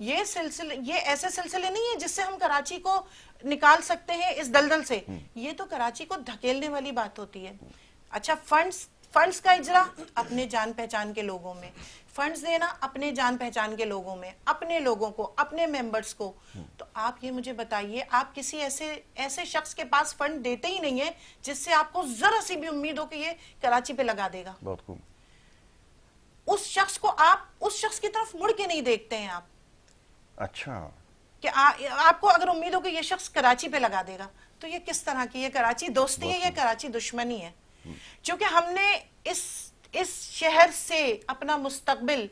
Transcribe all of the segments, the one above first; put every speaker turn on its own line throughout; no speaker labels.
یہ سلسلے، یہ ایسے سلسلے نہیں ہیں جس سے ہم کراچی کو نکال سکتے ہیں اس دلدل سے. یہ تو کراچی کو دھکیلنے والی بات ہوتی ہے. اچھا فنڈز کا اجرا اپنے جان پہچان کے لوگوں میں، فنڈز دینا اپنے جان پہچان کے لوگوں میں، اپنے لوگوں کو، اپنے ممبرز کو. تو آپ یہ مجھے بتائیے، آپ کسی ایسے شخص کے پاس فنڈ دیتے ہی نہیں ہیں جس سے آپ کو ذرا سی بھی امید ہو کہ یہ کراچی پہ لگا دے گا.
بہت خوب.
اس شخص کو آپ اس شخص کی طرف مڑ کے نہیں دیکھتے ہیں آپ.
اچھا.
کہ آپ کو اگر امید ہو کہ یہ شخص کراچی پہ لگا دے گا، تو یہ کس طرح کی، یہ کراچی دوستی ہے یا کراچی دشمنی ہے؟ چونکہ ہم نے اس شہر سے اپنا مستقبل،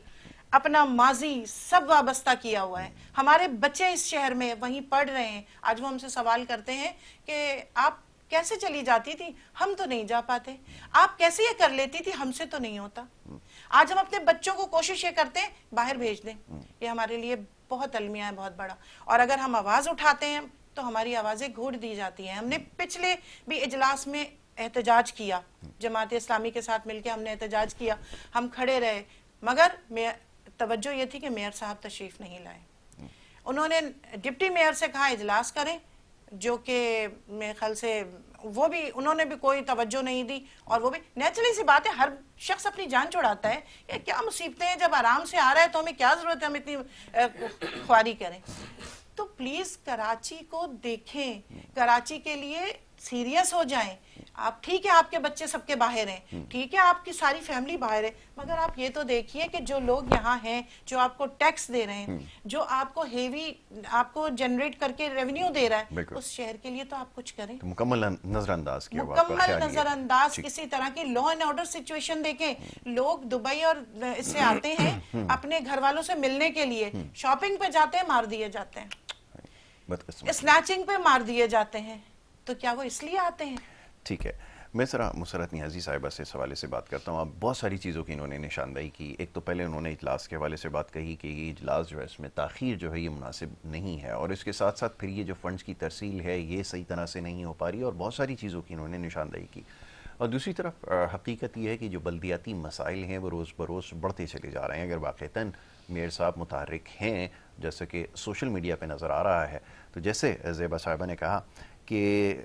اپنا ماضی سب وابستہ کیا ہوا ہے. ہمارے بچے اس شہر میں وہیں پڑھ رہے ہیں. آج وہ ہم سے سوال کرتے ہیں کہ آپ کیسے چلی جاتی تھی، ہم تو نہیں جا پاتے. آپ کیسے یہ کر لیتی تھی، ہم سے تو نہیں ہوتا. آج ہم اپنے بچوں کو کوشش یہ کرتے ہیں باہر بھیج دیں. یہ ہمارے لیے بہت المیہ ہے، بہت بڑا. اور اگر ہم آواز اٹھاتے ہیں تو ہماری آوازیں گھوٹ دی جاتی ہیں. ہم نے پچھلے بھی اجلاس میں احتجاج کیا، جماعت اسلامی کے ساتھ مل کے ہم نے احتجاج کیا، ہم کھڑے رہے، مگر توجہ یہ تھی کہ میئر صاحب تشریف نہیں لائے. انہوں نے ڈپٹی میئر سے کہا اجلاس کریں، جو کہ میرے خیال سے وہ بھی انہوں نے بھی کوئی توجہ نہیں دی. اور وہ بھی نیچرلی سی بات ہے، ہر شخص اپنی جان چھڑاتا ہے. یہ کیا مصیبتیں ہیں، جب آرام سے آ رہا ہے تو ہمیں کیا ضرورت ہے ہم اتنی خواری کریں. تو پلیز کراچی کو دیکھیں، کراچی کے لیے سیریس ہو جائیں. آپ ٹھیک ہے آپ کے بچے سب کے باہر ہیں، ٹھیک ہے آپ کی ساری فیملی باہر ہے، مگر آپ یہ تو دیکھیے کہ جو لوگ یہاں ہیں، جو آپ کو ٹیکس دے رہے ہیں، جو آپ کو ہیوی آپ کو جنریٹ کر کے ریونیو دے رہا ہے، اس شہر کے لیے تو آپ کچھ کریں.
مکمل نظر انداز کیا.
مکمل نظر انداز. کسی طرح کی لا اینڈ آرڈر سچویشن دیکھیں. لوگ دبئی اور اس سے آتے ہیں اپنے گھر والوں سے ملنے کے لیے، شاپنگ پہ جاتے ہیں مار دیے جاتے ہیں، اسنیچنگ پہ مار دیے جاتے ہیں. تو کیا وہ اس لیے آتے ہیں؟
ٹھیک ہے. میں ذرا مسرت نیازی صاحبہ سے اس حوالے سے بات کرتا ہوں. اب بہت ساری چیزوں کی انہوں نے نشاندہی کی. ایک تو پہلے انہوں نے اجلاس کے حوالے سے بات کہی کہ یہ اجلاس جو ہے اس میں تاخیر جو ہے یہ مناسب نہیں ہے، اور اس کے ساتھ ساتھ پھر یہ جو فنڈز کی ترسیل ہے یہ صحیح طرح سے نہیں ہو پا رہی، اور بہت ساری چیزوں کی انہوں نے نشاندہی کی. اور دوسری طرف حقیقت یہ ہے کہ جو بلدیاتی مسائل ہیں وہ روز بروز بڑھتے چلے جا رہے ہیں. اگر واقعتاً میئر صاحب متحرک ہیں، جیسے کہ سوشل میڈیا پہ نظر آ رہا ہے، تو جیسے زیبا صاحبہ نے کہا کہ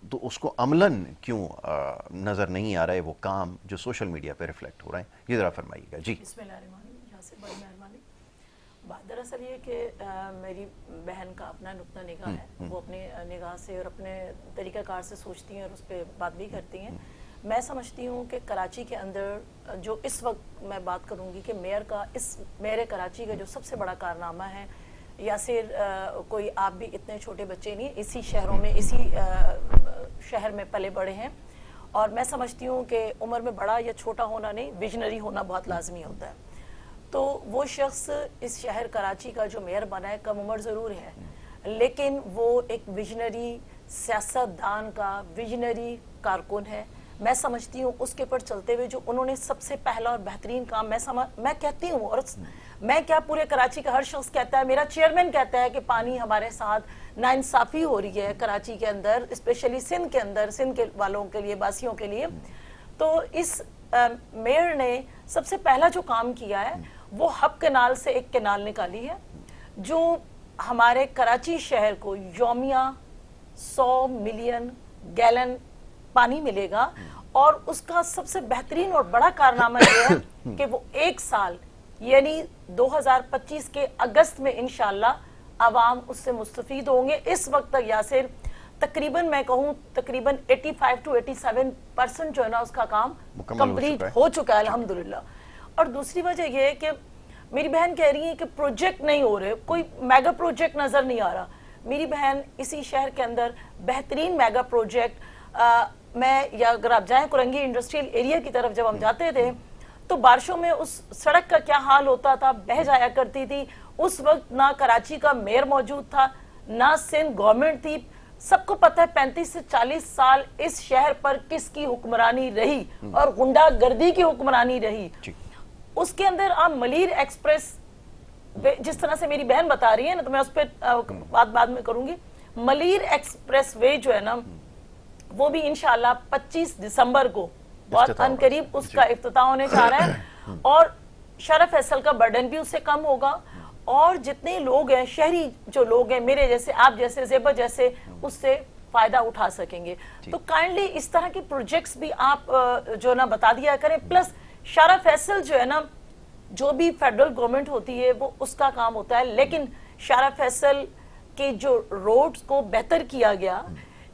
تو اس کو عملاً کیوں نظر نہیں آ رہا ہے وہ کام جو سوشل میڈیا پہ ریفلیکٹ ہو رہے ہیں؟ یہ ذرا فرمائیے گا. جی
بسم اللہ الرحمن الرحیم. یہاں سے بڑی مہربانی. بات دراصل یہ کہ میری بہن کا اپنا نقطہ نگاہ ہے، وہ اپنے نگاہ سے اور اپنے طریقہ کار سے سوچتی ہیں اور اس پہ بات بھی کرتی ہیں. میں سمجھتی ہوں کہ کراچی کے اندر جو اس وقت میں بات کروں گی کہ میئر کراچی کا جو سب سے بڑا کارنامہ ہے، یاسر کوئی آپ بھی اتنے چھوٹے بچے نہیں، اسی شہروں میں اسی شہر میں پلے بڑے ہیں، اور میں سمجھتی ہوں کہ عمر میں بڑا یا چھوٹا ہونا نہیں، ویژنری ہونا بہت لازمی ہوتا ہے. تو وہ شخص اس شہر کراچی کا جو میئر بنا ہے، کم عمر ضرور ہے، لیکن وہ ایک ویژنری سیاست دان کا ویژنری کارکن ہے. میں سمجھتی ہوں اس کے پر چلتے ہوئے جو انہوں نے سب سے پہلا اور بہترین کام میں کہتی ہوں، اور میں کیا پورے کراچی کا ہر شخص کہتا ہے، میرا چیئرمین کہتا ہے کہ پانی ہمارے ساتھ ناانصافی ہو رہی ہے کراچی کے اندر، اسپیشلی سندھ کے اندر، سندھ کے والوں کے لیے، باسیوں کے لیے. تو اس میئر نے سب سے پہلا جو کام کیا ہے وہ ہب کنال سے ایک کنال نکالی ہے جو ہمارے کراچی شہر کو یومیہ 100 ملین گیلن پانی ملے گا. اور اس کا سب سے بہترین اور بڑا کارنامہ یہ ہے کہ وہ ایک سال یعنی 2025 کے اگست میں انشاءاللہ عوام اس سے مستفید ہوں گے. اس وقت تک یاسر تقریباً میں کہوں تقریباً 85 to 87% جو ہے نا اس کا کام کمپلیٹ ہو چکا ہے الحمدللہ. اور دوسری وجہ یہ ہے کہ میری بہن کہہ رہی ہے کہ پروجیکٹ نہیں ہو رہے، کوئی میگا پروجیکٹ نظر نہیں آ رہا. میری بہن اسی شہر کے اندر بہترین میگا پروجیکٹ یا اگر آپ جائیں کرنگی انڈسٹریل ایریا کی طرف جب ہم جاتے تھے تو بارشوں میں اس سڑک کا کیا حال ہوتا تھا، بہہ جایا کرتی تھی. اس وقت نہ کراچی کا میئر موجود تھا، نہ سندھ گورنمنٹ تھی. سب کو پتہ ہے 35 سے 40 سال اس شہر پر کس کی حکمرانی رہی اور غنڈہ گردی کی حکمرانی رہی. اس کے اندر آپ ملیر ایکسپریس جس طرح سے میری بہن بتا رہی ہے نا، تو میں اس پہ بات بعد میں کروں گی. ملیر ایکسپریس وے جو ہے نا وہ بھی انشاءاللہ 25 دسمبر کو بہت ان قریب اس کا افتتاح ہونے جا رہا ہے، اور شرف فیصل کا برڈن بھی اس سے کم ہوگا. اور جتنے لوگ ہیں شہری جو لوگ ہیں میرے جیسے آپ جیسے زیبا جیسے اس سے فائدہ اٹھا سکیں گے. تو کائنڈلی اس طرح کے پروجیکٹس بھی آپ جو نا بتا دیا کریں. پلس شارع فیصل جو ہے نا جو بھی فیڈرل گورنمنٹ ہوتی ہے وہ اس کا کام ہوتا ہے, لیکن شارع فیصل کے جو روڈز کو بہتر کیا گیا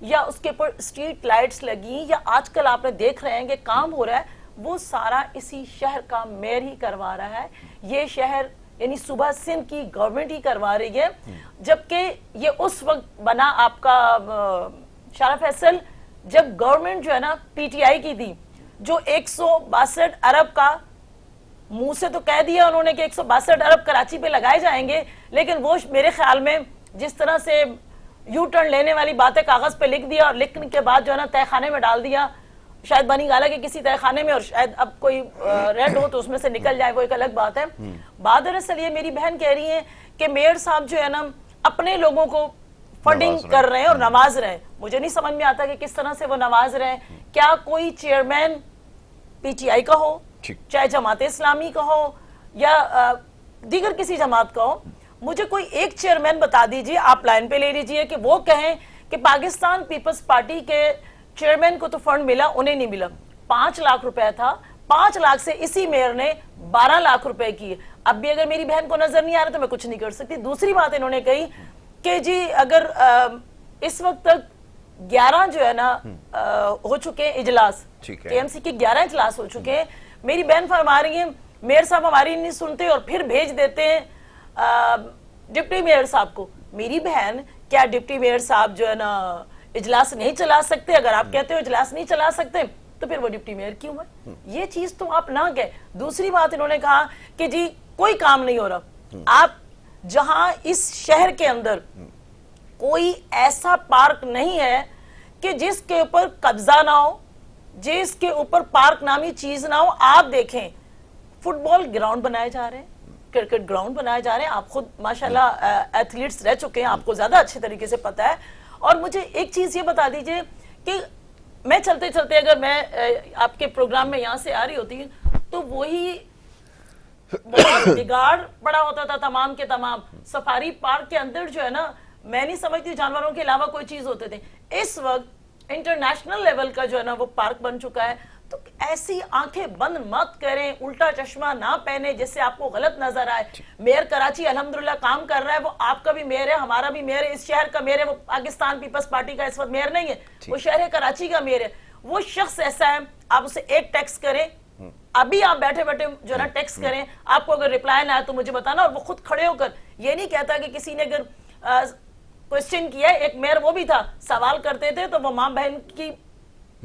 یا اس کے اوپر اسٹریٹ لائٹس لگی یا آج کل آپ نے دیکھ رہے ہیں کہ کام ہو رہا ہے, وہ سارا اسی شہر کا میئر ہی کروا رہا ہے. یہ شہر یعنی صوبہ سندھ کی گورنمنٹ ہی کروا رہی ہے, جبکہ یہ اس وقت بنا آپ کا شارع فیصل جب گورنمنٹ جو ہے نا پی ٹی آئی کی تھی, جو 162 ارب کا منہ سے تو کہہ دیا انہوں نے کہ 162 ارب کراچی پہ لگائے جائیں گے, لیکن وہ میرے خیال میں جس طرح سے یو ٹرن لینے والی باتیں کاغذ پہ لکھ دیا اور لکھنے کے بعد جو ہے نا تہہ خانے میں ڈال دیا, شاید بنی گالا کے کسی تہہ خانے میں, اور شاید اب کوئی ریڈ ہو تو اس میں سے نکل جائے, وہ ایک الگ بات ہے. بات دراصل یہ میری بہن کہہ رہی ہیں کہ میئر صاحب جو ہے نا اپنے لوگوں کو فنڈنگ کر رہے ہیں اور نواز رہے ہیں. مجھے نہیں سمجھ میں آتا کہ کس طرح سے وہ نواز رہے ہیں. کیا کوئی چیئرمین پی ٹی آئی کا ہو, چاہے جماعت اسلامی کا ہو یا دیگر کسی جماعت کا ہو, مجھے کوئی ایک چیئرمین بتا دیجئے, آپ لائن پہ لے لیجئے کہ وہ کہیں کہ پاکستان پیپلز پارٹی کے چیئرمین کو تو فنڈ ملا, انہیں نہیں ملا. 5 لاکھ روپے تھا, 5 لاکھ سے اسی میئر نے 12 لاکھ روپے کی. اب بھی اگر میری بہن کو نظر نہیں آ رہا تو میں کچھ نہیں کر سکتی. دوسری بات انہوں نے کہی کہ جی اگر اس وقت تک 11 جو ہے نا ہو چکے ہیں اجلاس, کے ایم سی کے 11 اجلاس ہو چکے ہیں. میری بہن فرما رہی ہیں میئر صاحب ہماری نہیں سنتے اور پھر بھیج دیتے ہیں ڈپٹی میئر صاحب کو. میری بہن کیا ڈپٹی میئر صاحب جو ہے نا اجلاس نہیں چلا سکتے؟ اگر آپ کہتے ہو اجلاس نہیں چلا سکتے تو پھر وہ ڈپٹی میئر کیوں ہے؟ یہ چیز تو آپ نہ کہے. دوسری بات انہوں نے کہا کہ جی کوئی کام نہیں ہو رہا. آپ جہاں اس شہر کے اندر کوئی ایسا پارک نہیں ہے کہ جس کے اوپر قبضہ نہ ہو, جس کے اوپر پارک نامی چیز نہ ہو. آپ دیکھیں فٹ بال گراؤنڈ بنائے جا رہے ہیں, کرکٹ گراؤنڈ بنائے جا رہے ہیں. آپ خود ماشاءاللہ ایتھلیٹس رہ چکے ہیں, آپ کو زیادہ اچھے طریقے سے پتا ہے. اور مجھے ایک چیز یہ بتا دیجئے کہ میں چلتے چلتے اگر میں آپ کے پروگرام میں یہاں سے آ رہی ہوتی تو وہی بہت بگاڑ پڑا ہوتا تھا تمام کے تمام. سفاری پارک کے اندر جو ہے نا میں نہیں سمجھتی جانوروں کے علاوہ کوئی چیز ہوتے تھے. اس وقت انٹرنیشنل لیول کا جو ہے نا وہ پارک بن چکا ہے. تو ایسی آنکھیں بند مت کریں, الٹا چشمہ نہ پہنے جس سے آپ کو غلط نظر آئے. میئر کراچی الحمدللہ کام کر رہا ہے, وہ آپ کا بھی میئر ہے, ہمارا بھی میئر ہے, اس شہر کا میئر ہے. وہ پاکستان پیپلز پارٹی کا اس وقت میئر نہیں ہے, وہ شہر کراچی کا میئر ہے. وہ شخص ایسا ہے, آپ اسے ایک ٹیکس کریں, ابھی آپ بیٹھے بیٹھے جو نا ٹیکس کریں, آپ کو اگر ریپلائی نہ آئے تو مجھے بتانا. اور وہ خود کھڑے ہو کر یہ نہیں کہتا کہ کسی نے اگر کوئسچن کیا, ایک میئر وہ بھی تھا سوال کرتے تھے تو وہ ماں بہن کی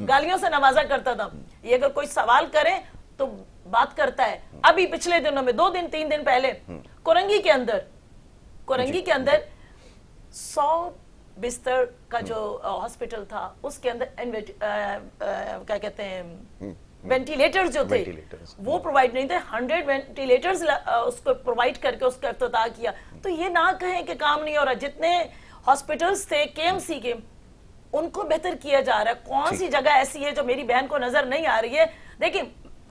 گالیوں سے نوازا کرتا تھا. یہ اگر کوئی سوال کرے تو بات کرتا ہے. ابھی پچھلے دنوں میں 2 دن 3 دن پہلے کورنگی کے اندر 100 بستر کا جو ہاسپٹل تھا اس کے اندر کیا کہتے ہیں وینٹیلیٹرز جو تھے وہ پرووائڈ نہیں تھے. 100 وینٹیلیٹرز اس کو پرووائڈ کر کے اس کا افتتاح کیا. تو یہ نہ کہیں کہ کام نہیں ہو رہا. جتنے ہاسپٹلز تھے کے ایم سی کے ان کو بہتر کیا جا رہا ہے. کون سی جگہ ایسی ہے جو میری بہن کو نظر نہیں آ رہی ہے؟ دیکھیں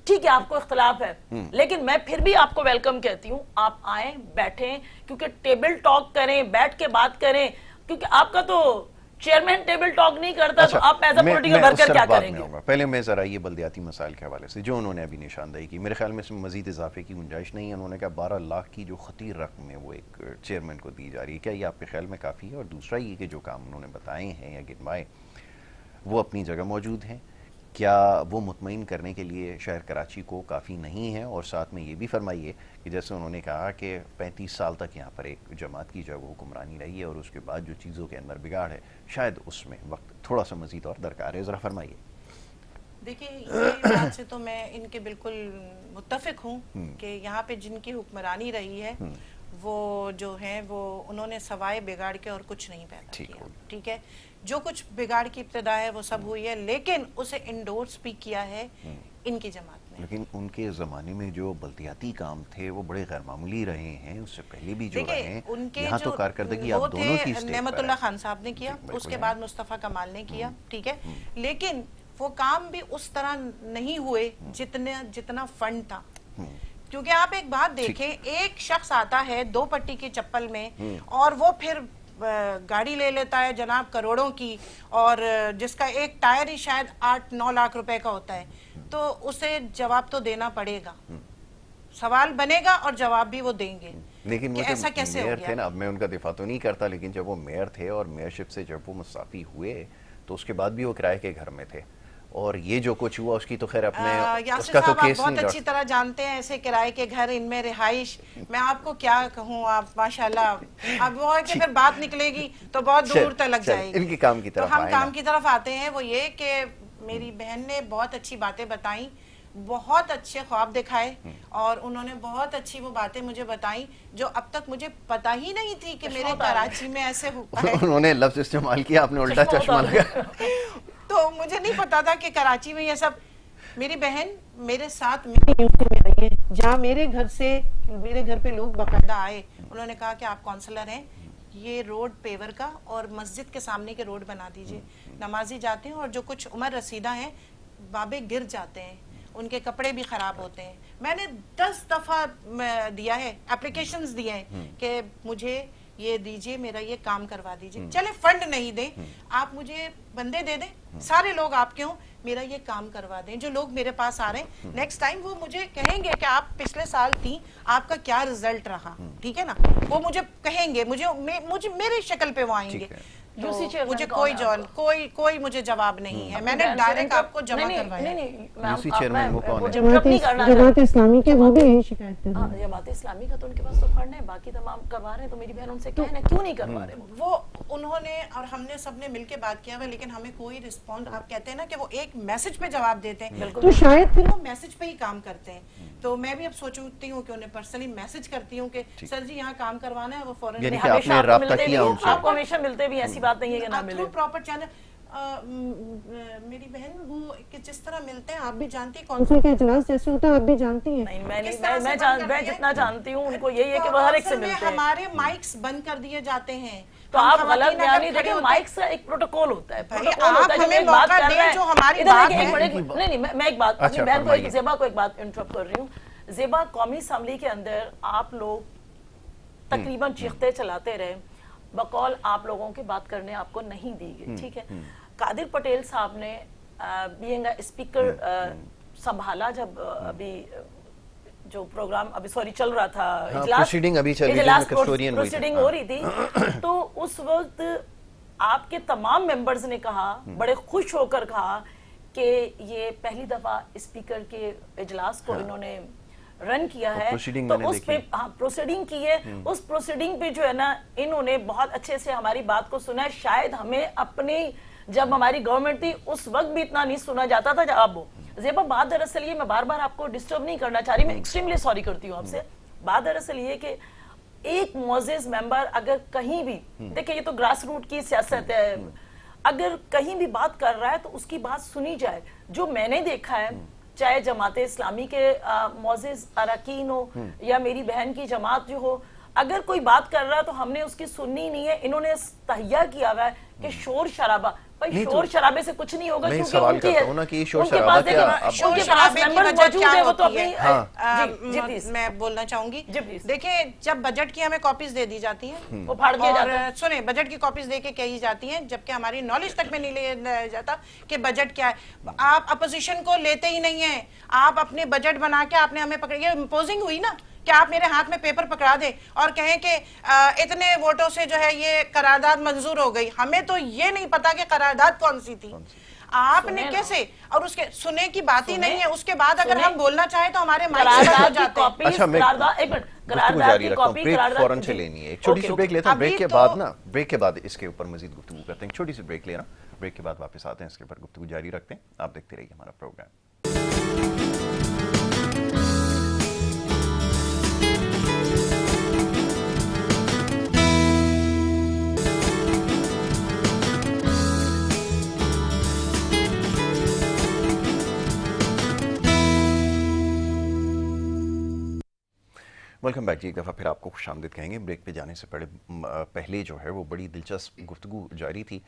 ٹھیک ہے آپ کو اختلاف ہے, لیکن میں پھر بھی آپ کو ویلکم کہتی ہوں. آپ آئیں بیٹھیں, کیونکہ ٹیبل ٹاک کریں, بیٹھ کے بات کریں. کیونکہ آپ کا تو چیئرمین ٹیبل ٹاک نہیں کرتا تو آپ ایز اے پولیٹیکل ورکر کیا کریں گے؟
پہلے میں ذرا یہ بلدیاتی مسائل کے حوالے سے جو انہوں نے ابھی نشاندہی کی, میرے خیال میں اس میں مزید اضافے کی گنجائش نہیں ہے. انہوں نے کہا 12 لاکھ کی جو خطیر رقم ہے وہ ایک چیئرمین کو دی جا رہی ہے. کیا یہ آپ کے خیال میں کافی ہے؟ اور دوسرا یہ کہ جو کام انہوں نے بتائے ہیں یا گنوائے وہ اپنی جگہ موجود ہیں, کیا وہ مطمئن کرنے کے لیے شہر کراچی کو کافی نہیں ہے؟ اور ساتھ میں یہ بھی فرمائیے کہ جیسے انہوں نے کہا کہ 35 سال تک یہاں پر ایک جماعت کی جو وہ حکمرانی رہی ہے اور اس کے بعد جو چیزوں کے اندر بگاڑ ہے شاید اس میں وقت تھوڑا سا مزید اور درکار ہے. ذرا فرمائیے.
دیکھیں یہ بات سے تو میں ان کے بالکل متفق ہوں کہ یہاں پہ جن کی حکمرانی رہی ہے وہ جو ہیں وہ انہوں نے سوائے بگاڑ کے اور کچھ نہیں پیدا کیا. ٹھیک ہے, جو کچھ بگاڑ کی ابتدا ہے وہ سب ہوئی ہے, لیکن اسے انڈورس بھی کیا ہے ان کی جماعت نے.
لیکن ان کے زمانے میں جو بلدیاتی کام تھے وہ بڑے غیر معمولی رہے ہیں, اس سے پہلے بھی جو رہے ہیں. یہاں تو کارکردگی آپ دونوں کی اسٹیج پر ہے.
نعمت اللہ خان صاحب نے کیا, اس کے بعد مصطفیٰ کمال نے کیا. ٹھیک ہے, لیکن وہ کام بھی اس طرح نہیں ہوئے جتنا فنڈ تھا. کیونکہ آپ ایک بات دیکھیں، ایک شخص آتا ہے 2 پٹی کی چپل میں اور وہ پھر گاڑی لے لیتا ہے جناب کروڑوں کی، اور جس کا ایک ٹائر ہی شاید 8-9 لاکھ روپے کا ہوتا ہے، تو اسے جواب تو دینا پڑے گا، سوال بنے گا اور جواب بھی وہ دیں گے.
لیکن وہ
ایسا
جب
کیسے ہو
میئر
گیا؟
تھے نا، اب میں ان کا دفاع تو نہیں کرتا، لیکن جب وہ میئر تھے اور میئرشپ سے جب وہ مستعفی ہوئے تو اس کے بعد بھی وہ کرائے کے گھر میں تھے، اور یہ جو کچھ ہوا اس کی تو خیر اپنے اس
یاسر
کا تو
صاحب آپ
کیس
بہت
نہیں
اچھی طرح جانتے ہیں ایسے کرائے کے گھر، ان میں رہائش، میں آپ کو کیا کہوں، آپ ماشاءاللہ اب وہ ہے کہ پھر بات نکلے گی تو بہت دور تک لگ جائے گی.
ان کے کام کی طرف
تو ہم
آئے
کام
نا.
کی طرف آتے ہیں. وہ یہ کہ میری بہن نے بہت اچھی باتیں بتائیں، بہت اچھے خواب دکھائے، اور انہوں نے بہت اچھی وہ باتیں مجھے بتائیں جو اب تک مجھے پتہ ہی نہیں تھی کہ میرے کراچی میں ایسے ہوتا ہے.
انہوں نے لفظ استعمال کیا، آپ نے الٹا چشمہ لگا.
تو مجھے نہیں پتا تھا کہ کراچی میں یہ سب. میری بہن میرے ساتھ میری ڈیوٹی میں آئی ہے، جہاں میرے گھر پہ لوگ باقاعدہ آئے، انہوں نے کہا کہ آپ کونسلر ہیں، یہ روڈ پیور کا اور مسجد کے سامنے کے روڈ بنا دیجئے. نمازی جاتے ہیں اور جو کچھ عمر رسیدہ ہیں بابے گر جاتے ہیں، ان کے کپڑے بھی خراب ہوتے ہیں. میں نے 10 دفعہ دیا ہے، اپلیکیشنز دیے ہیں کہ مجھے یہ دیجئے، میرا یہ کام کروا دیجئے. چلے فنڈ نہیں دیں، آپ مجھے بندے دے دیں، سارے لوگ آپ کے ہوں، میرا یہ کام کروا دیں. جو لوگ میرے پاس آ رہے ہیں نیکسٹ ٹائم وہ مجھے کہیں گے کہ آپ پچھلے سال تھی، آپ کا کیا رزلٹ رہا، ٹھیک ہے نا، وہ مجھے کہیں گے، مجھے میری شکل پہ وہ آئیں گے. تو مجھے کوئی مجھے جواب نہیں ہے. میں نے ڈائریکٹ آپ کو جمع کروایا.
یوسی چیئرمین وہ کون ہے؟
جماعت اسلامی کے وہ بھی یہی شکایت کر رہے ہیں. جماعت اسلامی کا تو ان کے پاس تو فنڈ ہے، باقی تمام کروا رہے ہیں، تو میری بہن ان سے کہنا کیوں نہیں کروا رہے
وہ انہوں نے اور ہم نے سب نے مل کے بات کیا ہوا، لیکن ہمیں کوئی رسپونڈ. آپ کہتے ہیں نا کہ وہ ایک میسج پہ جواب دیتے ہیں، تو شاید پھر وہ میسج پہ ہی کام کرتے ہیں. تو میں بھی اب سوچتی ہوں کہ انہیں پرسنلی میسج کرتی ہوں کہ سر جی یہاں کام کروانا ہے، وہ فوراً
یعنی کہ آپ نے رابطہ کیا ان سے؟
آپ کو ہمیشہ ملتے بھی، ایسی بات نہیں ہے کہ نہ ملے.
Proper channel. میری بہن وہ جس طرح ملتے ہیں آپ بھی جانتی ہیں، کونسل کا اجلاس جیسے ہوتا ہے آپ بھی جانتی ہیں.
میں جتنا جانتی ہوں ان کو یہی ہے کہ وہ ہر ایک سے ملتے ہیں.
ہمارے مائکس بند کر دیے جاتے ہیں.
تو آپ غلط بیانی دیکھیں، مائکس کا ایک پروٹوکول ہوتا ہے. آپ ہمیں موقع دیں جو ہماری بات ہے. نہیں میں ایک بات اپنی بہن کو، زیبا کو ایک بات انٹرپٹ کر رہی ہوں. زیبا، قومی اسمبلی کے اندر آپ لوگ تقریباً چیختے چلاتے رہے، بقول آپ لوگوں کی بات کرنے آپ کو نہیں دی گئی، ٹھیک ہے. قادر پٹیل صاحب نے بینگ اسپیکر سنبھالا جب ابھی جو پروگرام ابھی چل رہا تھا، اجلاس پروسیڈنگ ہو رہی تھی، تو اس وقت آپ کے تمام ممبرز نے کہا، بڑے خوش ہو کر کہا کہ یہ پہلی دفعہ اسپیکر کے اجلاس کو انہوں نے رن کیا ہے، تو اس پہ پروسیڈنگ کی ہے. اس پروسیڈنگ پہ جو ہے نا انہوں نے بہت اچھے سے ہماری بات کو سنا ہے. شاید ہمیں اپنی جب ہماری گورنمنٹ تھی اس وقت بھی اتنا نہیں سنا جاتا تھا جب اب. زیبا، بات دراصل یہ، میں بار بار آپ کو ڈسٹرب نہیں کرنا چاہ رہی، میں ایکسٹریملی سوری کرتی ہوں آپ سے. بات دراصل یہ کہ ایک معزز ممبر اگر کہیں بھی، دیکھیں یہ تو گراس روٹ کی سیاست ہے، اگر کہیں بھی بات کر رہا ہے تو اس کی بات سنی جائے. جو میں نے دیکھا ہے، چاہے جماعت اسلامی کے معزز اراکین ہو یا میری بہن کی جماعت جو ہو، اگر کوئی بات کر رہا ہے تو ہم نے اس کی سننی نہیں ہے. انہوں نے تہیہ کیا ہوا ہے کہ شور شرابہ، بھائی شور شرابے سے کچھ نہیں ہوگا،
میں
کیونکہ
سوال
ان کی
کرتا ہوں نا کہ شور
ان کے
شرابہ
پاس
کیا
ان کے پاس ممبر موجود ہے، وہ تو اپنی
میں بولنا چاہوں گی. دیکھیں جب بجٹ کی ہمیں کاپیز دے دی جاتی ہیں،
وہ پھاڑ کے
اور سنیں بجٹ کی کاپیز دے کے کہی جاتی ہیں، جبکہ ہماری نالج تک میں نہیں لیا جاتا کہ بجٹ کیا ہے. آپ اپوزیشن کو لیتے ہی نہیں ہیں، آپ اپنے بجٹ بنا کے آپ نے ہمیں پکڑ، یہ امپوزنگ ہوئی نا کہ آپ میرے ہاتھ میں پیپر پکڑا دیں اور کہیں کہ اتنے ووٹوں سے جو ہے یہ قرارداد منظور ہو گئی. ہمیں تو یہ نہیں پتا کہ قرارداد کون سی تھی. آپ نے کیسے، اور اس کے سنے کی بات ہی نہیں ہے. اس کے بعد اگر ہم بولنا چاہیں تو ہمارے
قرارداد کی کاپیز،
اچھا میں
ایک منٹ،
گفتگو جاری رکھتا ہوں، بریک فوراً سے لینی ہے. ایک چھوٹی سی بریک لیتا ہوں، بریک کے بعد نا، بریک کے بعد اس کے اوپر مزید گفتگو کرتے ہیں. چھوٹی سی بریک لینا، بریک کے بعد واپس آتے ہیں، اس کے اوپر گفتگو جاری رکھتے ہیں. آپ دیکھتے رہیے ہمارا پروگرام. ویلکم بیک جی. ایک دفعہ پھر آپ کو خوش آمدید کہیں گے. بریک پہ جانے سے پہلے جو ہے وہ بڑی دلچسپ گفتگو جاری تھی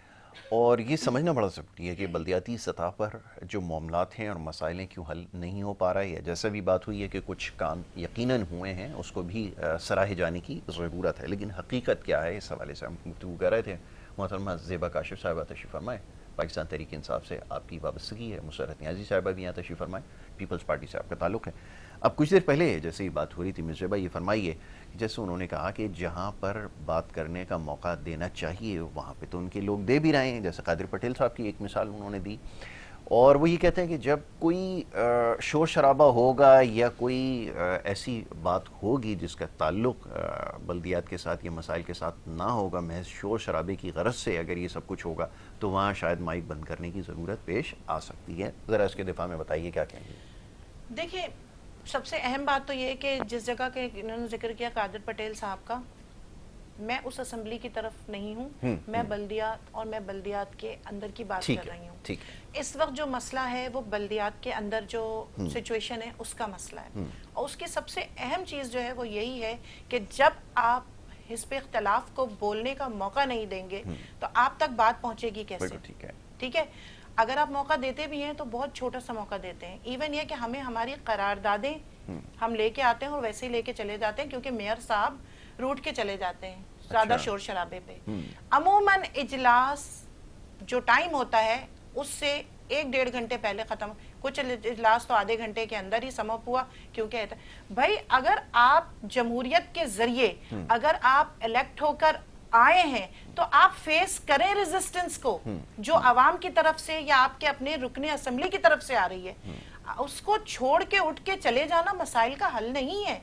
اور یہ سمجھنا بڑا ضروری ہے کہ بلدیاتی سطح پر جو معاملات ہیں اور مسائل ہیں کیوں حل نہیں ہو پا رہا ہے. جیسا بھی بات ہوئی ہے کہ کچھ کام یقیناً ہوئے ہیں, اس کو بھی سراہے جانے کی ضرورت ہے, لیکن حقیقت کیا ہے اس حوالے سے ہم گفتگو کر رہے تھے. محترمہ زیبا کاشف صاحبہ تشریف فرمائے, پاکستان تحریک انصاف سے آپ کی وابستگی ہے. مسرت نیازی صاحبہ بھی یہاں تشریف فرمائے, پیپلز پارٹی سے آپ کا تعلق ہے. اب کچھ دیر پہلے جیسے یہ بات ہو رہی تھی مرزا بھائی, یہ فرمائیے جیسے انہوں نے کہا کہ جہاں پر بات کرنے کا موقع دینا چاہیے وہاں پہ تو ان کے لوگ دے بھی رہے ہیں, جیسے قادر پٹیل صاحب کی ایک مثال انہوں نے دی, اور وہ یہ کہتے ہیں کہ جب کوئی شور شرابہ ہوگا یا کوئی ایسی بات ہوگی جس کا تعلق بلدیات کے ساتھ یا مسائل کے ساتھ نہ ہوگا, محض شور شرابے کی غرض سے اگر یہ سب کچھ ہوگا تو وہاں شاید مائک بند کرنے کی ضرورت پیش آ سکتی ہے. ذرا اس کے دفاع میں بتائیے کیا کہیں گے.
دیکھیں, سب سے اہم بات تو یہ ہے کہ جس جگہ کے انہوں نے ذکر کیا قادر پٹیل صاحب کا, میں اس اسمبلی کی طرف نہیں ہوں, میں بلدیات اور میں بلدیات کے اندر کی بات کر رہی ہوں. اس وقت جو مسئلہ ہے وہ بلدیات کے اندر جو سچویشن ہے اس کا مسئلہ ہے, اور اس کی سب سے اہم چیز جو ہے وہ یہی ہے کہ جب آپ حزب اختلاف کو بولنے کا موقع نہیں دیں گے تو آپ تک بات پہنچے گی کیسے. ٹھیک ہے, اگر آپ موقع دیتے بھی ہیں تو بہت چھوٹا سا موقع دیتے ہیں. ایون یہ کہ ہمیں ہماری قراردادیں ہم لے کے آتے ہیں اور ویسے ہی لے کے چلے جاتے ہیں, کیونکہ میئر صاحب روٹ کے چلے جاتے ہیں زیادہ شور شرابے پہ. عموماً اجلاس جو ٹائم ہوتا ہے اس سے 1-1.5 گھنٹے پہلے ختم, کچھ اجلاس تو آدھے گھنٹے کے اندر ہی سم اپ ہوا. کیونکہ بھائی اگر آپ جمہوریت کے ذریعے اگر آپ الیکٹ ہو کر آئے ہیں تو آپ فیس کریں ریزسٹنس کو جو عوام کی طرف سے یا آپ کے اپنے رکن اسمبلی کی طرف سے آ رہی ہے. اس کو چھوڑ کے اٹھ کے چلے جانا مسائل کا حل نہیں ہے.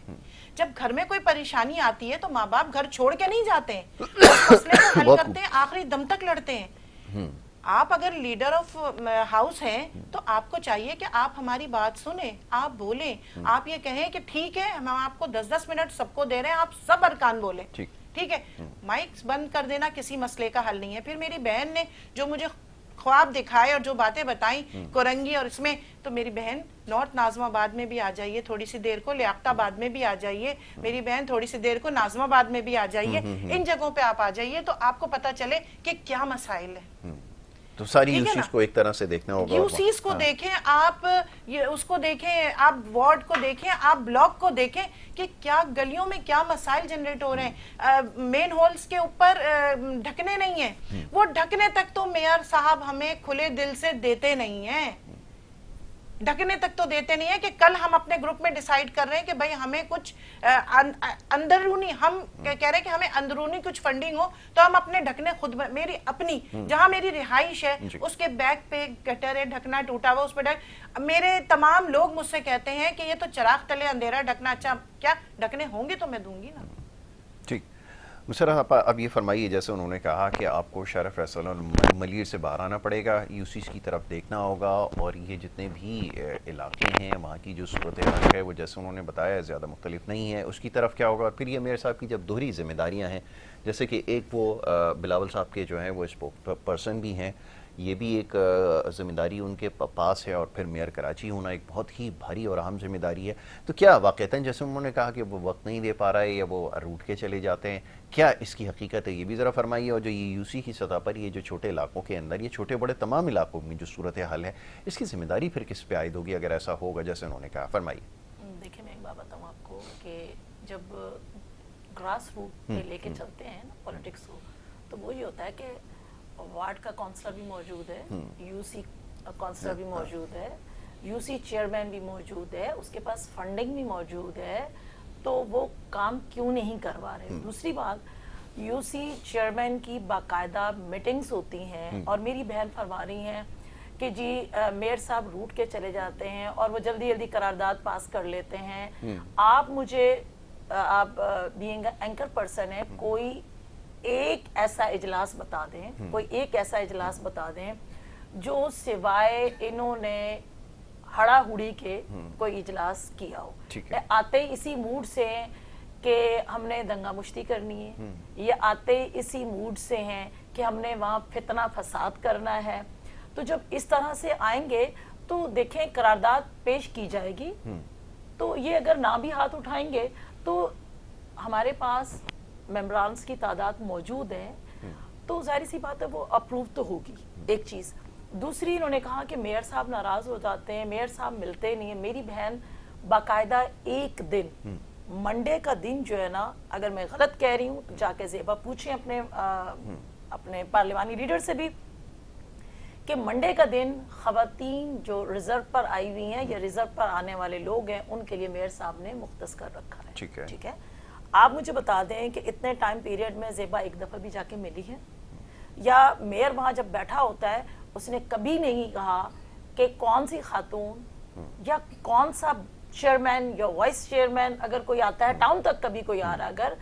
جب گھر میں کوئی پریشانی آتی ہے تو ماں باپ گھر چھوڑ کے نہیں جاتے ہیں, مسئلے کو حل کرتے ہیں, آخری دم تک لڑتے ہیں. آپ اگر لیڈر آف ہاؤس ہیں تو آپ کو چاہیے کہ آپ ہماری بات سنیں, آپ بولیں, آپ یہ کہیں کہ ٹھیک ہے ہم آپ کو 10-10 منٹ سب کو دے رہے ہیں, آپ سب ارکان بولیں. ٹھیک ہے, مائکس بند کر دینا کسی مسئلے کا حل نہیں ہے. پھر میری بہن نے جو مجھے خواب دکھائے اور جو باتیں بتائیں کورنگی اور اس میں, تو میری بہن نارتھ ناظم آباد میں بھی آ جائیے تھوڑی سی دیر کو, لیاقت آباد میں بھی آ جائیے میری بہن, تھوڑی سی دیر کو ناظم آباد میں بھی آ جائیے, ان جگہوں پہ آپ آ جائیے تو آپ کو پتہ چلے کہ کیا مسائل ہیں.
تو ساری یوسیز کو ایک طرح سے دیکھنا ہوگا,
یوسیز کو دیکھیں آپ, اس کو دیکھیں آپ, وارڈ کو دیکھیں آپ, بلاک کو دیکھیں کہ کیا گلیوں میں کیا مسائل جنریٹ ہو رہے ہیں. مین ہولز کے اوپر ڈھکنے نہیں ہیں, وہ ڈھکنے تک تو میئر صاحب ہمیں کھلے دل سے دیتے نہیں ہیں, ڈھکنے تک تو دیتے نہیں ہیں کہ کل ہم اپنے گروپ میں ڈیسائیڈ کر رہے ہیں کہ بھئی ہمیں کچھ اندرونی, ہم کہہ رہے ہیں کہ ہمیں اندرونی کچھ فنڈنگ ہو تو ہم اپنے ڈھکنے خود, میری اپنی جہاں میری رہائش ہے اس کے بیک پہ گٹر ہے, ڈھکنا ٹوٹا ہوا اس پہ ڈھک, میرے تمام لوگ مجھ سے کہتے ہیں کہ یہ تو چراغ تلے اندھیرا ڈھکنا, اچھا کیا ڈھکنے ہوں گے تو میں دوں گی نا.
ٹھیک, مسرت اب یہ فرمائیے جیسے انہوں نے کہا کہ آپ کو شہر فیصل ملیر سے باہر آنا پڑے گا, یوسیز کی طرف دیکھنا ہوگا, اور یہ جتنے بھی علاقے ہیں وہاں کی جو صورتحال ہے وہ جیسے انہوں نے بتایا زیادہ مختلف نہیں ہے, اس کی طرف کیا ہوگا. اور پھر یہ میئر صاحب کی جب دوہری ذمہ داریاں ہیں, جیسے کہ ایک وہ بلاول صاحب کے جو ہیں وہ اسپوک پرسن بھی ہیں, یہ بھی ایک ذمہ داری ان کے پاس ہے, اور پھر میئر کراچی ہونا ایک بہت ہی بھاری اور اہم ذمہ داری ہے. تو کیا واقعتاً جیسے انہوں نے کہا کہ وہ وقت نہیں دے پا رہا ہے یا وہ روٹ کے چلے جاتے ہیں, کیا اس کی حقیقت ہے یہ بھی ذرا فرمائیے. اور جو یہ یوسی کی سطح پر یہ جو چھوٹے علاقوں کے اندر, یہ چھوٹے بڑے تمام علاقوں میں جو صورتحال ہے, اس کی ذمہ داری پھر کس پہ عائد ہوگی اگر ایسا ہوگا جیسے انہوں نے کہا. فرمائیے.
دیکھیں میں ایک بات بتاؤں آپ کو کہ جب گراس روٹ پہ لے کے چلتے ہیں نا پولیٹکس کو, تو وہی ہوتا ہے کہ وارڈ کا کونسلر بھی موجود ہے, یو سی کونسلر بھی موجود ہے, یو سی چیئرمین بھی موجود ہے, اس کے پاس فنڈنگ بھی موجود ہے, تو وہ کام کیوں نہیں کروا رہے. دوسری بات, یو سی چیئرمین کی باقاعدہ میٹنگز ہوتی ہیں, اور میری بہن فرما رہی ہیں کہ جی میئر صاحب روٹ کے چلے جاتے ہیں اور وہ جلدی جلدی قرارداد پاس کر لیتے ہیں. آپ مجھے, آپ بینگ اینکر پرسن ہے, کوئی ایک ایسا اجلاس بتا دیں, کوئی ایک ایسا اجلاس بتا دیں جو سوائے انہوں نے ہڑا ہڑی کے کوئی اجلاس کیا ہو. آتے اسی موڈ سے ہیں کہ ہم نے دنگا مشتی کرنی ہے, یہ آتے اسی موڈ سے ہیں کہ ہم نے وہاں فتنہ فساد کرنا ہے. تو جب اس طرح سے آئیں گے تو دیکھیں قرارداد پیش کی جائے گی, تو یہ اگر نہ بھی ہاتھ اٹھائیں گے تو ہمارے پاس ممبرانس کی تعداد موجود ہے, تو ظاہر سی بات ہے وہ اپروو تو ہوگی ایک چیز. دوسری انہوں نے کہا کہ میئر صاحب ناراض ہو جاتے ہیں, میئر صاحب ملتے نہیں ہیں. میری بہن باقاعدہ ایک دن منڈے کا دن جو ہے نا, اگر میں غلط کہہ رہی ہوں تو جا کے زیبا پوچھیں اپنے پارلیمانی لیڈر سے بھی, کہ منڈے کا دن خواتین جو ریزرو پر آئی ہوئی ہیں یا ریزرو پر آنے والے لوگ ہیں ان کے لیے میئر صاحب نے مختص کر رکھا ہے. ٹھیک ہے, آپ مجھے بتا دیں کہ اتنے ٹائم پیریڈ میں زیبا ایک دفعہ بھی جا کے ملی ہے, یا میئر وہاں جب بیٹھا ہوتا ہے اس نے کبھی نہیں کہا کہ کون سی خاتون یا کون سا چیئرمین یا وائس چیئرمین اگر کوئی آتا ہے ٹاؤن تک, کبھی کوئی آ رہا اگر,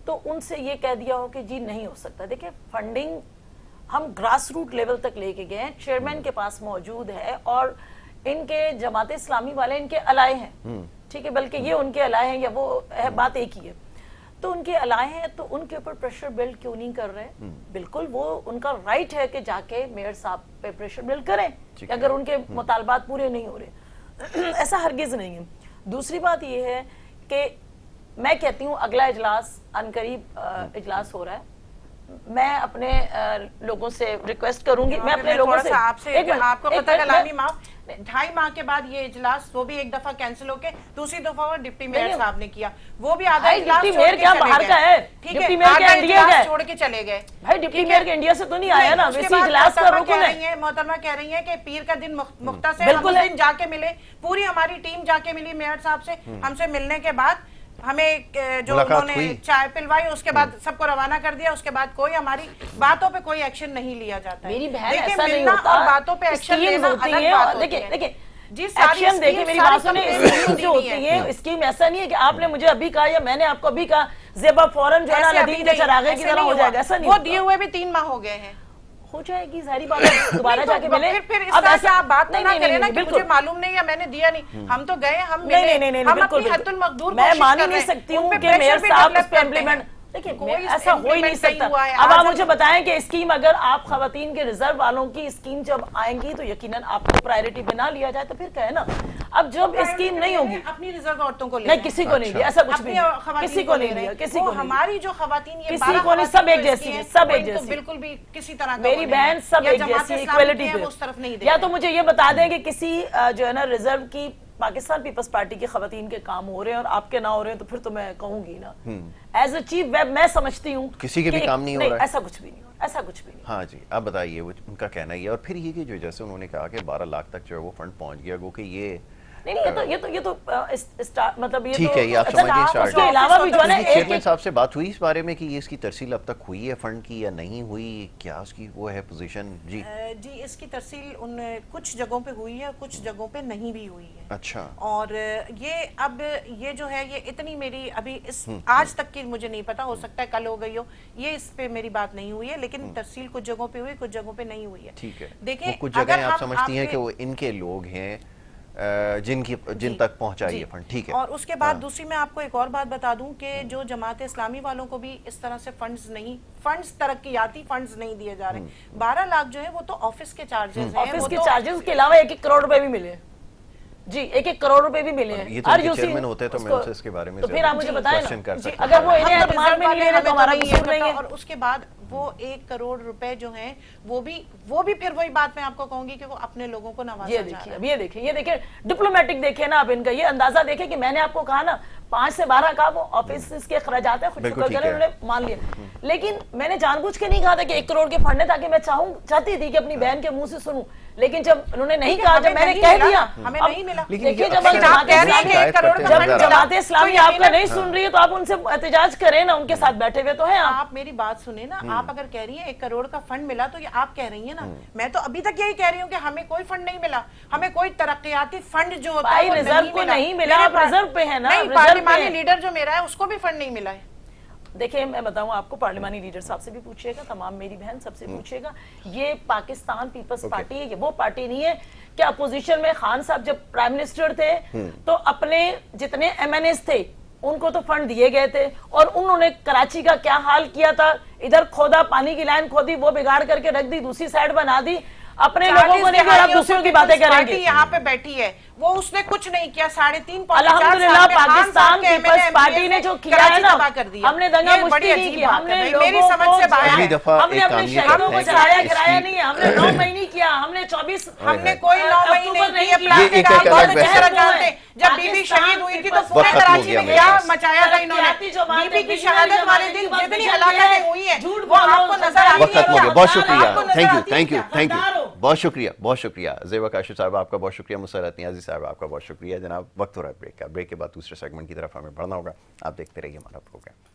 تو ان سے یہ کہہ دیا ہو کہ جی نہیں ہو سکتا. دیکھیں فنڈنگ ہم گراس روٹ لیول تک لے کے گئے ہیں, چیئرمین کے پاس موجود ہے, اور ان کے جماعت اسلامی والے ان کے الائے ہیں, ٹھیک ہے, بلکہ یہ ان کے الائے ہیں یا وہ بات ایک ہی ہے, تو ان کے الائے ہیں, تو ان کے اوپر پریشر بلڈ کیوں نہیں کر رہے؟ بالکل وہ ان کا رائٹ ہے کہ جا کے میئر صاحب پہ پریشر بلڈ کریں اگر ان کے مطالبات پورے نہیں ہو رہے, ایسا ہرگز نہیں ہے. دوسری بات یہ ہے کہ میں کہتی ہوں اگلا اجلاس عنقریب اجلاس ہو رہا ہے, میں اپنے لوگوں سے ریکویسٹ کروں گی, میں اپنے لوگوں سے
آپ کو قطع کلامی معاف, 2.5 ماہ کے بعد یہ اجلاس وہ بھی ایک دفعہ کینسل ہو کے دوسری دفعہ وہ ڈپٹی میئر صاحب نے کیا, وہ بھی آدھا اجلاس چھوڑ کے چلے گئے. ٹھیک ہے, آدھا اجلاس چھوڑ کے چلے گئے.
بھائی ڈپٹی میئر کے انڈیا سے تو نہیں آیا نا, ویسی اجلاس کا رکن ہے.
محترمہ کہہ رہی ہیں کہ پیر کا دن مختص ہے, ہم اس دن جا کے ملے, پوری ہماری ٹیم جا کے ملی میئر صاحب سے. ہم سے ملنے کے بعد ہمیں جو انہوں نے چائے پلوائی, اس کے بعد سب کو روانہ کر دیا, اس کے بعد کوئی ہماری باتوں پہ کوئی ایکشن نہیں لیا جاتا ہے.
میری بہن ایسا نہیں ہوتا,
اور باتوں پہ ایکشن لینا الگ بات ہوتی ہے.
دیکھیں ایکشن دیکھیں میری بات سنیں, اسکیم جو ہوتی ہے اسکیم ایسا نہیں ہے کہ آپ نے مجھے ابھی کہا یا میں نے آپ کو ابھی کہا زیبا فوراً جو ہے نا ندیم کے چراغے کی طرح ہو جائے گا, ایسا نہیں.
وہ دیے ہوئے بھی 3 ماہ ہو گئے ہیں,
ہو جائے گی ظاہری بات ہے, دوبارہ جا کے ملے.
پھر اس طرح سے آپ بات نہ کریں نا کہ مجھے معلوم نہیں یا میں نے دیا نہیں, ہم تو گئے, ہم ملے, ہم اپنی حد المقدور
میں مان ہی نہیں سکتی ہوں کہ میئر صاحب اس پہ امپلیمنٹ, دیکھیں ایسا ہو ہی نہیں سکتا. اب آپ مجھے بتائیں کہ اسکیم اگر آپ خواتین کے ریزرو والوں کی اسکیم جب آئیں گی تو یقیناً آپ کو پرائیورٹی بنا لیا جائے تو پھر کہے نا. اب جب اسکیم نہیں ہوگی
اپنی ریزرو عورتوں کو
نہیں, کسی کو نہیں لیا, ایسا کچھ بھی کسی کو نہیں لیا, کسی کو
ہماری جو خواتین
کسی کو نہیں, سب ایک جیسی ہیں, سب ایک جیسی,
بالکل بھی کسی طرح
میری بہن سب ایک جیسی, ایکویلٹی پہ. یا تو مجھے یہ بتا دیں کہ کسی جو ہے نا ریزرو کی پاکستان پیپلز پارٹی کی خواتین کے کام ہو رہے ہیں اور آپ کے نہ ہو رہے ہیں, تو پھر تو میں کہوں گی نا ایز اے چیف ویب میں سمجھتی ہوں
کسی کے بھی کام نہیں ہو رہا ہے,
ایسا کچھ بھی نہیں, ایسا کچھ بھی نہیں.
ہاں جی, آپ بتائیے ان کا کہنا یہ. اور پھر یہ کہ جو جیسے انہوں نے کہا کہ 12 لاکھ تک جو ہے وہ فنڈ پہنچ گیا, گو کہ یہ
نہیں, یہ تو مطلب یہ
ٹھیک ہے, یہ آپ سمجھیں
اس کے علاوہ بھی جو ہے نا
چیئرمین صاحب سے بات ہوئی اس بارے میں کہ یہ اس کی ترسیل اب تک ہوئی ہے فنڈ کی یا نہیں ہوئی, کیا اس کی وہ ہے پوزیشن؟ جی
اس کی ترسیل ان کچھ جگہوں پہ ہوئی ہے, کچھ جگہوں پہ نہیں بھی ہوئی ہے.
اچھا,
اور یہ اب یہ جو ہے یہ اتنی میری ابھی اس آج تک کی مجھے نہیں پتا, ہو سکتا ہے کل ہو گئی ہو, یہ اس پہ میری بات نہیں ہوئی ہے, لیکن ترسیل کچھ جگہوں پہ ہوئی, کچھ جگہوں پہ نہیں ہوئی ہے.
ٹھیک ہے,
دیکھیں
کچھ جگہیں آپ سمجھتی ہیں کہ وہ ان کے لوگ ہیں جن تک پہنچا یہ فنڈ, ٹھیک ہے.
اور اس کے بعد دوسری میں آپ کو ایک اور بات بتا دوں کہ جو جماعت اسلامی والوں کو بھی اس طرح سے فنڈز ترقیاتی فنڈز نہیں دیے جا رہے. 12 لاکھ جو ہے وہ تو آفس کے چارجز ہیں,
آفس کے چارجز کے علاوہ 1 کروڑ روپے بھی ملے, جی 1 کروڑ روپے بھی ملے ہیں.
یہ تو چیئرمین ہوتے تو میں ان سے اس کے بارے میں
تو پھر آپ مجھے بتائیں نا,
سکتا
اگر وہ انہیں اعتماد میں نہیں لے رہے تو ہمارا قصور نہیں ہے.
اور اس کے بعد وہ 1 کروڑ روپے جو ہیں وہ بھی پھر وہی بات میں آپ کو کہوں گی کہ وہ اپنے لوگوں کو نوازا جا رہا ہے.
یہ دیکھیں ڈپلومیٹک دیکھیں نا آپ ان کا, یہ اندازہ دیکھیں کہ میں نے آپ کو کہا نا 5 سے 12 کا وہ آفس کے اخراجات ہیں, خود شکر کریں انہوں نے مان لیا, لیکن میں نے جان بوجھ کے نہیں کہا تھا کہ 1 کروڑ کے فنڈ ہے تاکہ میں چاہتی تھی کہ اپنی بہن کے منہ سے سنوں, لیکن جب انہوں نے نہیں کہا, جب میں نے کہہ دیا
ہمیں نہیں ملا.
دیکھیں جب جماعت اسلامی آپ کا نہیں سن رہی ہے تو آپ ان سے احتجاج کریں نا, ان کے ساتھ بیٹھے ہوئے تو ہیں.
آپ میری بات سنیں نا, آپ اگر کہہ رہی ہیں 1 کروڑ کا فنڈ ملا تو یہ آپ کہہ رہی ہیں نا, میں تو ابھی تک یہی کہہ رہی ہوں کہ ہمیں کوئی فنڈ نہیں ملا, ہمیں کوئی ترقیاتی فنڈ جو ہوتا ہے وہ
نہیں ملا. آپ ریزرو پہ ہیں نا,
پارلیمانی لیڈر جو میرا ہے اس کو بھی فنڈ نہیں ملا ہے.
دیکھیں میں بتاؤں آپ کو, پارلیمانی لیڈر صاحب سے بھی پوچھئے گا, تمام میری بہن سب سے پوچھئے گا, یہ پاکستان پیپلز پارٹی ہے, یہ وہ پارٹی نہیں ہے کہ اپوزیشن میں خان صاحب جب پرائم منسٹر تھے تو اپنے جتنے MNAs تھے ان کو تو فنڈ دیے گئے تھے, اور انہوں نے کراچی کا کیا حال کیا تھا, ادھر کھودا, پانی کی لائن کھودی, وہ بگاڑ کر کے رکھ دی, دوسری سائیڈ بنا دی, اپنے لوگوں کو نہیں, آپ دوسروں کی باتیں کریں گے.
یہاں پہ بیٹھی ہے, وہ اس نے کچھ نہیں کیا. 3.5 پونے 4
الحمدللہ
سال میں
پاکستان پیپلز پارٹی نے جو کیا ہے نا, ہم نے دنگا مشتی نہیں کیا, ہم نے
میری سمجھ سے باہر
اگلی
ہے.
دفعہ
ہم نے
ایک
اپنے
کامیت
شہیدوں کو
ہے
جلایا
کہ
گرایا نہیں ہے, ہم نے 9 مئی نہیں کیا, ہم نے 24
ہم نے کوئی 9 مئی نہیں کیا.
یہ ایک
آپ
الگ
بہت
بحث
اچھی
ہے.
طرح جانتے ہیں جب بی بی شہید ہوئی تھی تو
وقت
پورے
ختم ہو
کراچی
گیا
میں
میرے
کیا
پاس.
مچایا تھا انہوں نے. بی بی کی شہادت والے دن جتنی ہلاکتیں ہوئی ہیں وہ آپ کو نظر آتی
وقت ختم ہو گیا. بہت شکریہ,
آپ کو نظر
تھینک یو
آتی
تھینک یو
ہے
تھینک یو, بہت شکریہ بہت شکریہ. زیبا کاشف صاحب آپ کا بہت شکریہ. مسرت نیازی صاحب آپ کا بہت شکریہ. جناب وقت ہو رہا ہے بریک کا, بریک کے بعد دوسرے سیگمنٹ کی طرف ہمیں بڑھنا ہوگا. آپ دیکھتے رہیے ہمارا پروگرام.